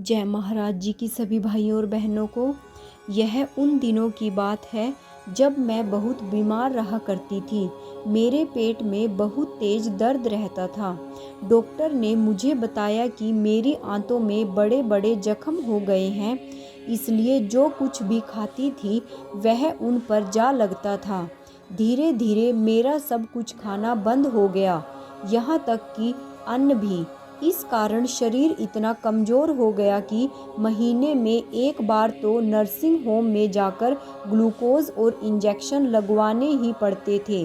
जय महाराज जी की सभी भाइयों और बहनों को। यह उन दिनों की बात है जब मैं बहुत बीमार रहा करती थी। मेरे पेट में बहुत तेज दर्द रहता था। डॉक्टर ने मुझे बताया कि मेरी आंतों में बड़े बड़े जख्म हो गए हैं, इसलिए जो कुछ भी खाती थी वह उन पर जा लगता था। धीरे धीरे मेरा सब कुछ खाना बंद हो गया, यहाँ तक कि अन्न भी। इस कारण शरीर इतना कमज़ोर हो गया कि महीने में एक बार तो नर्सिंग होम में जाकर ग्लूकोज और इंजेक्शन लगवाने ही पड़ते थे।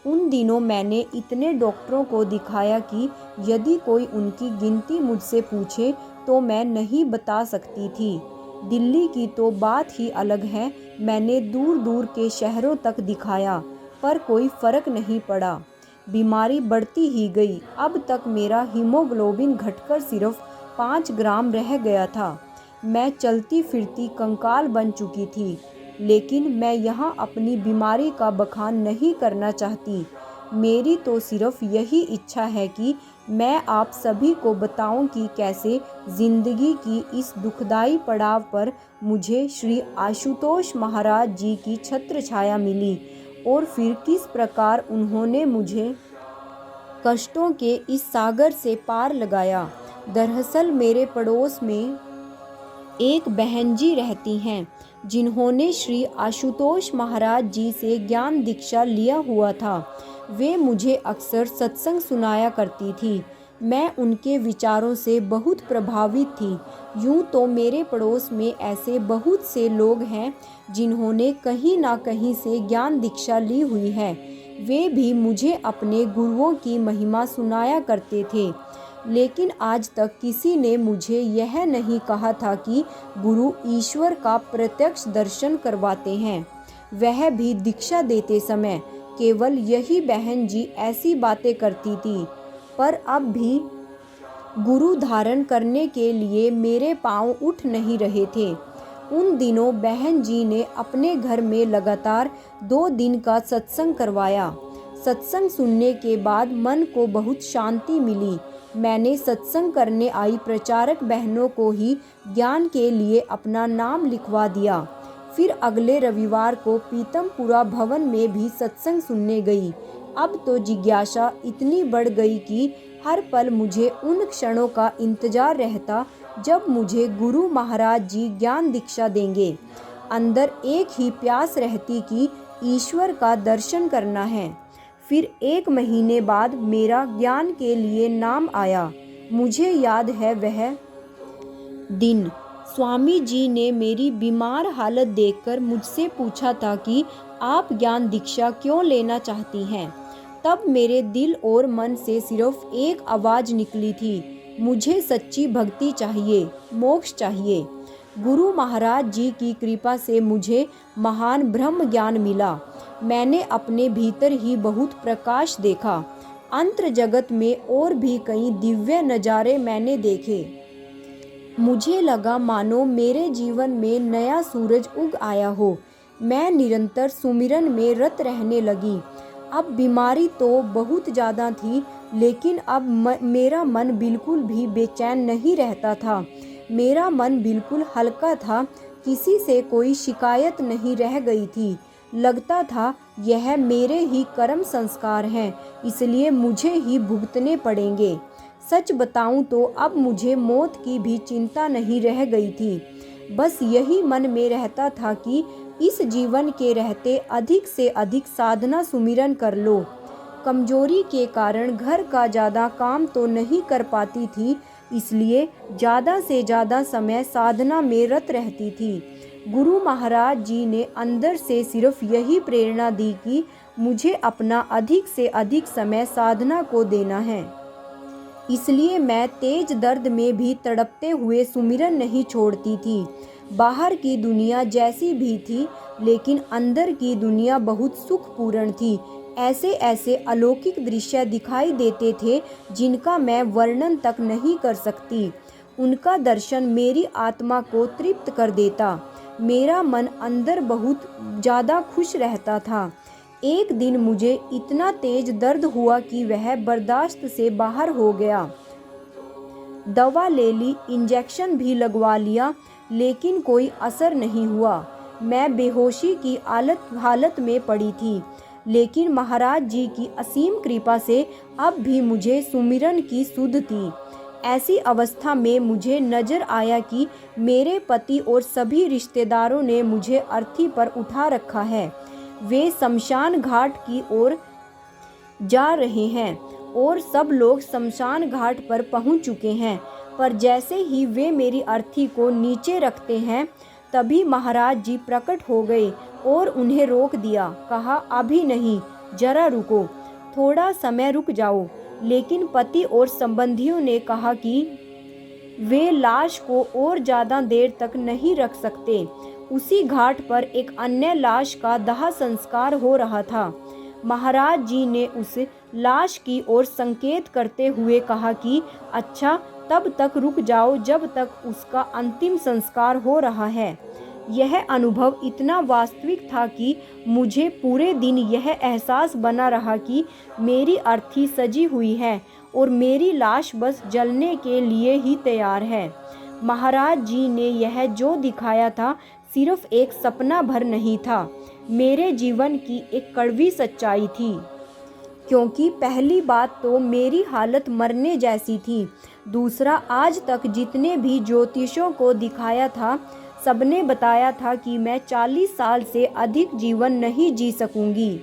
उन दिनों मैंने इतने डॉक्टरों को दिखाया कि यदि कोई उनकी गिनती मुझसे पूछे तो मैं नहीं बता सकती थी। दिल्ली की तो बात ही अलग है, मैंने दूर दूर के शहरों तक दिखाया पर कोई फ़र्क नहीं पड़ा। बीमारी बढ़ती ही गई। अब तक मेरा हीमोग्लोबिन घटकर सिर्फ 5 ग्राम रह गया था। मैं चलती फिरती कंकाल बन चुकी थी। लेकिन मैं यहाँ अपनी बीमारी का बखान नहीं करना चाहती। मेरी तो सिर्फ यही इच्छा है कि मैं आप सभी को बताऊं कि कैसे जिंदगी की इस दुखदाई पड़ाव पर मुझे श्री आशुतोष महाराज जी की छत्र छाया मिली और फिर किस प्रकार उन्होंने मुझे कष्टों के इस सागर से पार लगाया। दरअसल मेरे पड़ोस में एक बहन जी रहती हैं जिन्होंने श्री आशुतोष महाराज जी से ज्ञान दीक्षा लिया हुआ था। वे मुझे अक्सर सत्संग सुनाया करती थी। मैं उनके विचारों से बहुत प्रभावित थी। यूँ तो मेरे पड़ोस में ऐसे बहुत से लोग हैं जिन्होंने कहीं ना कहीं से ज्ञान दीक्षा ली हुई है। वे भी मुझे अपने गुरुओं की महिमा सुनाया करते थे, लेकिन आज तक किसी ने मुझे यह नहीं कहा था कि गुरु ईश्वर का प्रत्यक्ष दर्शन करवाते हैं, वह भी दीक्षा देते समय। केवल यही बहन जी ऐसी बातें करती थी। पर अब भी गुरु धारण करने के लिए मेरे पांव उठ नहीं रहे थे। उन दिनों बहन जी ने अपने घर में लगातार 2 दिन का सत्संग करवाया। सत्संग सुनने के बाद मन को बहुत शांति मिली। मैंने सत्संग करने आई प्रचारक बहनों को ही ज्ञान के लिए अपना नाम लिखवा दिया। फिर अगले रविवार को पीतमपुरा भवन में भी सत्संग सुनने गई। अब तो जिज्ञासा इतनी बढ़ गई कि हर पल मुझे उन क्षणों का इंतजार रहता जब मुझे गुरु महाराज जी ज्ञान दीक्षा देंगे। अंदर एक ही प्यास रहती कि ईश्वर का दर्शन करना है। फिर 1 महीने बाद मेरा ज्ञान के लिए नाम आया। मुझे याद है वह दिन। स्वामी जी ने मेरी बीमार हालत देखकर मुझसे पूछा था कि आप ज्ञान दीक्षा क्यों लेना चाहती हैं। तब मेरे दिल और मन से सिर्फ एक आवाज़ निकली थी, मुझे सच्ची भक्ति चाहिए, मोक्ष चाहिए। गुरु महाराज जी की कृपा से मुझे महान ब्रह्म ज्ञान मिला। मैंने अपने भीतर ही बहुत प्रकाश देखा। अंतर जगत में और भी कई दिव्य नज़ारे मैंने देखे। मुझे लगा मानो मेरे जीवन में नया सूरज उग आया हो। मैं निरंतर सुमिरन में रत रहने लगी। अब बीमारी तो बहुत ज़्यादा थी, लेकिन अब मेरा मन बिल्कुल भी बेचैन नहीं रहता था। मेरा मन बिल्कुल हल्का था, किसी से कोई शिकायत नहीं रह गई थी। लगता था यह मेरे ही कर्म संस्कार हैं, इसलिए मुझे ही भुगतने पड़ेंगे। सच बताऊं तो अब मुझे मौत की भी चिंता नहीं रह गई थी। बस यही मन में रहता था कि इस जीवन के रहते अधिक से अधिक साधना सुमिरन कर लो। कमजोरी के कारण घर का ज़्यादा काम तो नहीं कर पाती थी, इसलिए ज़्यादा से ज़्यादा समय साधना में रत रहती थी। गुरु महाराज जी ने अंदर से सिर्फ यही प्रेरणा दी कि मुझे अपना अधिक से अधिक समय साधना को देना है। इसलिए मैं तेज दर्द में भी तड़पते हुए सुमिरन नहीं छोड़ती थी। बाहर की दुनिया जैसी भी थी, लेकिन अंदर की दुनिया बहुत सुखपूर्ण थी। ऐसे ऐसे अलौकिक दृश्य दिखाई देते थे जिनका मैं वर्णन तक नहीं कर सकती। उनका दर्शन मेरी आत्मा को तृप्त कर देता। मेरा मन अंदर बहुत ज़्यादा खुश रहता था। एक दिन मुझे इतना तेज दर्द हुआ कि वह बर्दाश्त से बाहर हो गया। दवा ले ली, इंजेक्शन भी लगवा लिया, लेकिन कोई असर नहीं हुआ। मैं बेहोशी की हालत में पड़ी थी, लेकिन महाराज जी की असीम कृपा से अब भी मुझे सुमिरन की सुध थी। ऐसी अवस्था में मुझे नजर आया कि मेरे पति और सभी रिश्तेदारों ने मुझे अर्थी पर उठा रखा है। वे शमशान घाट की ओर जा रहे हैं और सब लोग शमशान घाट पर पहुंच चुके हैं। पर जैसे ही वे मेरी अर्थी को नीचे रखते हैं, तभी महाराज जी प्रकट हो गए और उन्हें रोक दिया। कहा, अभी नहीं, जरा रुको, थोड़ा समय रुक जाओ। लेकिन पति और संबंधियों ने कहा कि वे लाश को और ज़्यादा देर तक नहीं रख सकते। उसी घाट पर एक अन्य लाश का दाह संस्कार हो रहा था। महाराज जी ने उस लाश की ओर संकेत करते हुए कहा कि अच्छा, तब तक रुक जाओ जब तक उसका अंतिम संस्कार हो रहा है। यह अनुभव इतना वास्तविक था कि मुझे पूरे दिन यह एहसास बना रहा कि मेरी अर्थी सजी हुई है और मेरी लाश बस जलने के लिए ही तैयार है। महाराज जी ने यह जो दिखाया था सिर्फ एक सपना भर नहीं था, मेरे जीवन की एक कड़वी सच्चाई थी। क्योंकि पहली बात तो मेरी हालत मरने जैसी थी। दूसरा, आज तक जितने भी ज्योतिषों को दिखाया था, सबने बताया था कि मैं 40 साल से अधिक जीवन नहीं जी सकूंगी।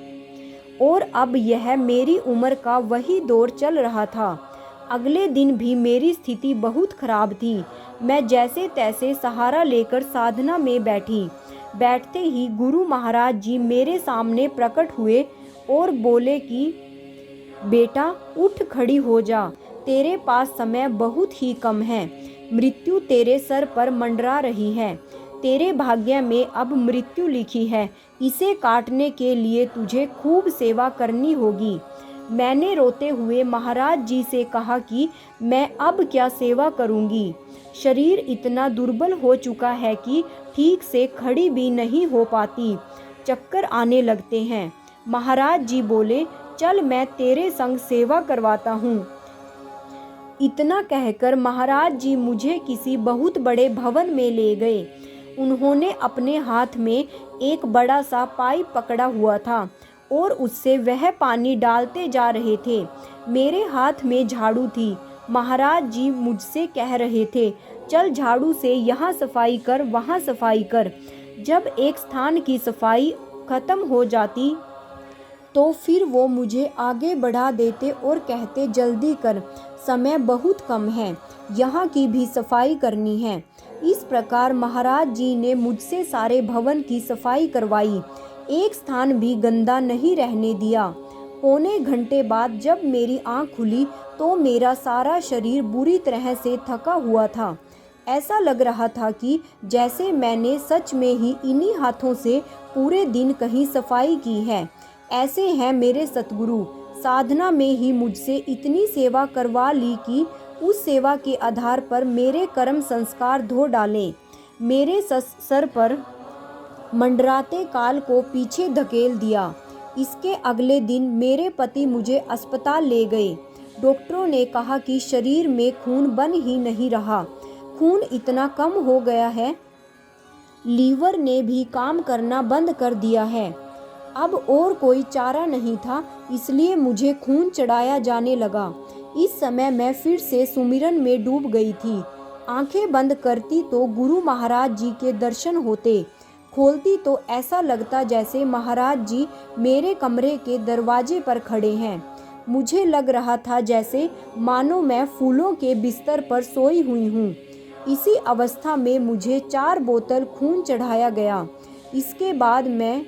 और अब यह मेरी उम्र का वही दौर चल रहा था। अगले दिन भी मेरी स्थिति बहुत खराब थी। मैं जैसे तैसे सहारा लेकर साधना में बैठी। बैठते ही गुरु महाराज जी मेरे सामने प्रकट हुए और बोले कि बेटा, उठ खड़ी हो जा, तेरे पास समय बहुत ही कम है। मृत्यु तेरे सर पर मंडरा रही है। तेरे भाग्य में अब मृत्यु लिखी है। इसे काटने के लिए तुझे खूब सेवा करनी होगी। मैंने रोते हुए महाराज जी से कहा कि मैं अब क्या सेवा करूंगी। शरीर इतना दुर्बल हो चुका है कि ठीक से खड़ी भी नहीं हो पाती, चक्कर आने लगते हैं। महाराज जी बोले, चल मैं तेरे संग सेवा करवाता हूँ। इतना कहकर महाराज जी मुझे किसी बहुत बड़े भवन में ले गए। उन्होंने अपने हाथ में एक बड़ा सा पाइप पकड़ा हुआ था और उससे वह पानी डालते जा रहे थे। मेरे हाथ में झाड़ू थी। महाराज जी मुझसे कह रहे थे, चल झाड़ू से यहाँ सफाई कर, वहाँ सफाई कर। जब एक स्थान की सफाई खत्म हो जाती तो फिर वो मुझे आगे बढ़ा देते और कहते, जल्दी कर, समय बहुत कम है, यहाँ की भी सफाई करनी है। इस प्रकार महाराज जी ने मुझसे सारे भवन की सफाई करवाई, एक स्थान भी गंदा नहीं रहने दिया। पौने घंटे बाद जब मेरी आंख खुली तो मेरा सारा शरीर बुरी तरह से थका हुआ था। ऐसा लग रहा था कि जैसे मैंने सच में ही इन्हीं हाथों से पूरे दिन कहीं सफाई की है। ऐसे हैं मेरे सतगुरु, साधना में ही मुझसे इतनी सेवा करवा ली कि उस सेवा के आधार पर मेरे कर्म संस्कार धो डालें। मेरे सर पर मंडराते काल को पीछे धकेल दिया। इसके अगले दिन मेरे पति मुझे अस्पताल ले गए। डॉक्टरों ने कहा कि शरीर में खून बन ही नहीं रहा, खून इतना कम हो गया है, लीवर ने भी काम करना बंद कर दिया है। अब और कोई चारा नहीं था, इसलिए मुझे खून चढ़ाया जाने लगा। इस समय मैं फिर से सुमिरन में डूब गई थी। आंखें बंद करती तो गुरु महाराज जी के दर्शन होते, खोलती तो ऐसा लगता जैसे महाराज जी मेरे कमरे के दरवाजे पर खड़े हैं। मुझे लग रहा था जैसे मानो मैं फूलों के बिस्तर पर सोई हुई हूँ। इसी अवस्था में मुझे 4 बोतल खून चढ़ाया गया। इसके बाद मैं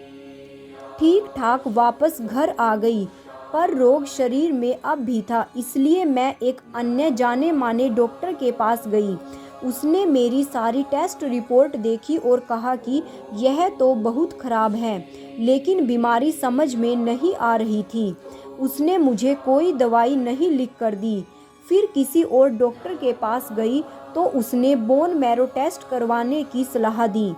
ठीक ठाक वापस घर आ गई, पर रोग शरीर में अब भी था। इसलिए मैं एक अन्य जाने माने डॉक्टर के पास गई। उसने मेरी सारी टेस्ट रिपोर्ट देखी और कहा कि यह तो बहुत खराब है, लेकिन बीमारी समझ में नहीं आ रही थी। उसने मुझे कोई दवाई नहीं लिख कर दी। फिर किसी और डॉक्टर के पास गई तो उसने बोन मैरो टेस्ट करवाने की सलाह दी।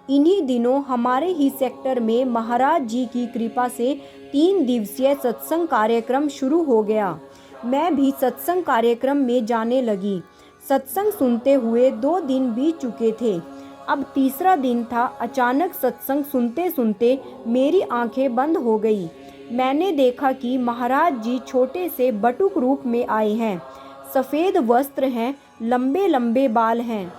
इन्हीं दिनों हमारे ही सेक्टर में महाराज जी की कृपा से 3 दिवसीय सत्संग कार्यक्रम शुरू हो गया। मैं भी सत्संग कार्यक्रम में जाने लगी। सत्संग सुनते हुए 2 दिन बीत चुके थे। अब तीसरा दिन था। अचानक सत्संग सुनते सुनते मेरी आंखें बंद हो गई। मैंने देखा कि महाराज जी छोटे से बटुक रूप में आए हैं। सफ़ेद वस्त्र हैं, लंबे लंबे बाल हैं।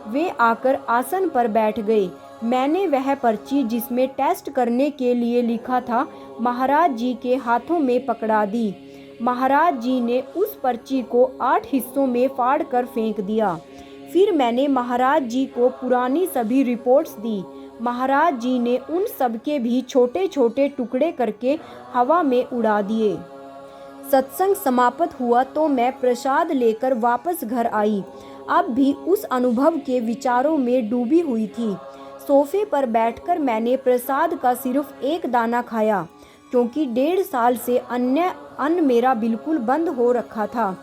वे आकर आसन पर बैठ गए। मैंने वह पर्ची जिसमें टेस्ट करने के लिए लिखा था महाराज जी के हाथों में पकड़ा दी। महाराज जी ने उस पर्ची को 8 हिस्सों में फाड़ कर फेंक दिया। फिर मैंने महाराज जी को पुरानी सभी रिपोर्ट्स दी। महाराज जी ने उन सब के भी छोटे छोटे टुकड़े करके हवा में उड़ा दिए। सत्संग समाप्त हुआ तो मैं प्रसाद लेकर वापस घर आई। अब भी उस अनुभव के विचारों में डूबी हुई थी। सोफे पर बैठकर मैंने प्रसाद का सिर्फ एक दाना खाया, क्योंकि 1.5 साल से अन्न मेरा बिल्कुल बंद हो रखा था,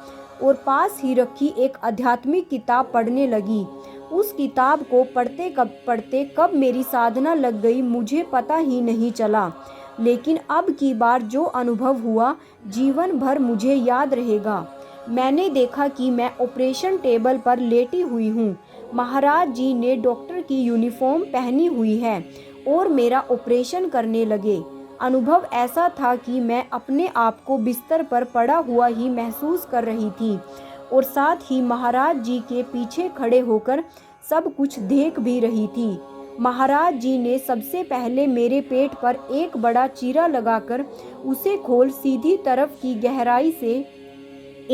और पास ही रखी एक आध्यात्मिक किताब पढ़ने लगी। उस किताब को पढ़ते कब मेरी साधना लग गई मुझे पता ही नहीं चला। लेकिन अब की बार जो अनुभव हुआ जीवन भर मुझे याद रहेगा। मैंने देखा कि मैं ऑपरेशन टेबल पर लेटी हुई हूँ। महाराज जी ने डॉक्टर की यूनिफॉर्म पहनी हुई है और मेरा ऑपरेशन करने लगे। अनुभव ऐसा था कि मैं अपने आप को बिस्तर पर पड़ा हुआ ही महसूस कर रही थी, और साथ ही महाराज जी के पीछे खड़े होकर सब कुछ देख भी रही थी। महाराज जी ने सबसे पहले मेरे पेट पर एक बड़ा चीरा लगाकर उसे खोल सीधी तरफ की गहराई से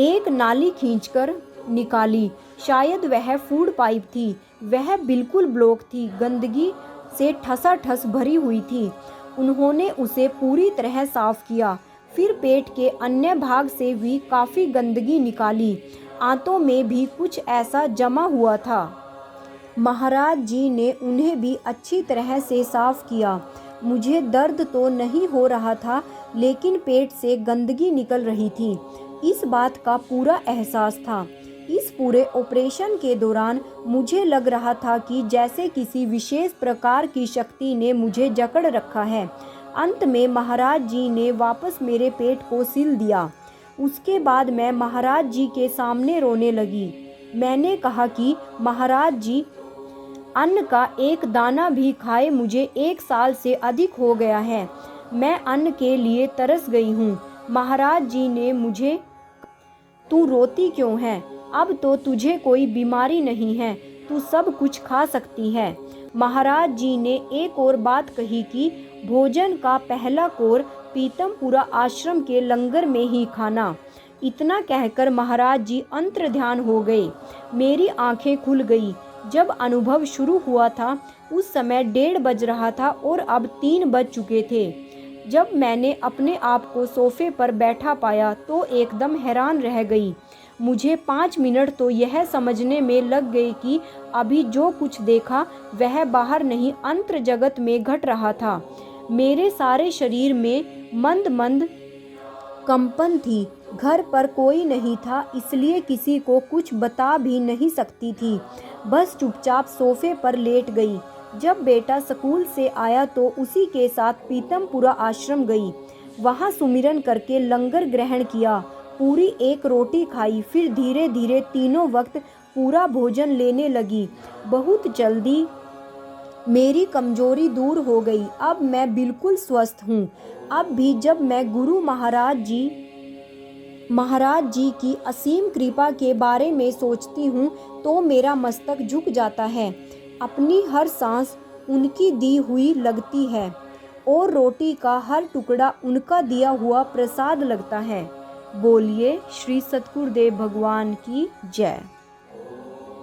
एक नाली खींचकर निकाली। शायद वह फूड पाइप थी। वह बिल्कुल ब्लॉक थी, गंदगी से ठसाठस भरी हुई थी। उन्होंने उसे पूरी तरह साफ किया। फिर पेट के अन्य भाग से भी काफ़ी गंदगी निकाली। आंतों में भी कुछ ऐसा जमा हुआ था। महाराज जी ने उन्हें भी अच्छी तरह से साफ किया। मुझे दर्द तो नहीं हो रहा था, लेकिन पेट से गंदगी निकल रही थी, इस बात का पूरा एहसास था। इस पूरे ऑपरेशन के दौरान मुझे लग रहा था कि जैसे किसी विशेष प्रकार की शक्ति ने मुझे जकड़ रखा है। अंत में महाराज जी ने वापस मेरे पेट को सिल दिया। उसके बाद मैं महाराज जी के सामने रोने लगी। मैंने कहा कि महाराज जी, अन्न का एक दाना भी खाए मुझे 1 साल से अधिक हो गया है। मैं अन्न के लिए तरस गई हूँ। महाराज जी ने मुझे, तू रोती क्यों है? अब तो तुझे कोई बीमारी नहीं है, तू सब कुछ खा सकती है। महाराज जी ने एक और बात कही कि भोजन का पहला कोर पीतमपुरा आश्रम के लंगर में ही खाना। इतना कहकर महाराज जी अंतर्ध्यान हो गए। मेरी आंखें खुल गई। जब अनुभव शुरू हुआ था उस समय 1:30 बज रहा था और अब 3 बज चुके थे। जब मैंने अपने आप को सोफे पर बैठा पाया तो एकदम हैरान रह गई। मुझे 5 मिनट तो यह समझने में लग गए कि अभी जो कुछ देखा वह बाहर नहीं, अंतर जगत में घट रहा था। मेरे सारे शरीर में मंद मंद कंपन थी। घर पर कोई नहीं था, इसलिए किसी को कुछ बता भी नहीं सकती थी। बस चुपचाप सोफे पर लेट गई। जब बेटा स्कूल से आया तो उसी के साथ पीतमपुरा आश्रम गई। वहाँ सुमिरन करके लंगर ग्रहण किया। पूरी 1 रोटी खाई। फिर धीरे धीरे तीनों वक्त पूरा भोजन लेने लगी। बहुत जल्दी मेरी कमजोरी दूर हो गई। अब मैं बिल्कुल स्वस्थ हूँ। अब भी जब मैं गुरु महाराज जी की असीम कृपा के बारे में सोचती हूँ तो मेरा मस्तक झुक जाता है। अपनी हर सांस उनकी दी हुई लगती है और रोटी का हर टुकड़ा उनका दिया हुआ प्रसाद लगता है। बोलिए श्री सतगुरुदेव भगवान की जय।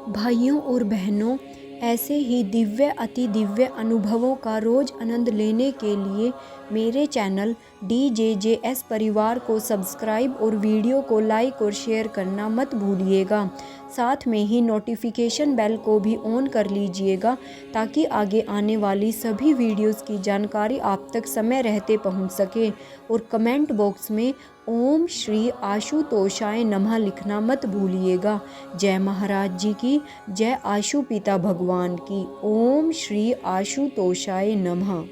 भाइयों और बहनों, ऐसे ही दिव्य अति दिव्य अनुभवों का रोज़ आनंद लेने के लिए मेरे चैनल DJJS परिवार को सब्सक्राइब और वीडियो को लाइक और शेयर करना मत भूलिएगा। साथ में ही नोटिफिकेशन बेल को भी ऑन कर लीजिएगा ताकि आगे आने वाली सभी वीडियोस की जानकारी आप तक समय रहते पहुंच सके। और कमेंट बॉक्स में ओम श्री आशुतोषाय नमः लिखना मत भूलिएगा। जय महाराज जी की जय, आशु पिता भगवान की। ओम श्री आशुतोषाय नमः।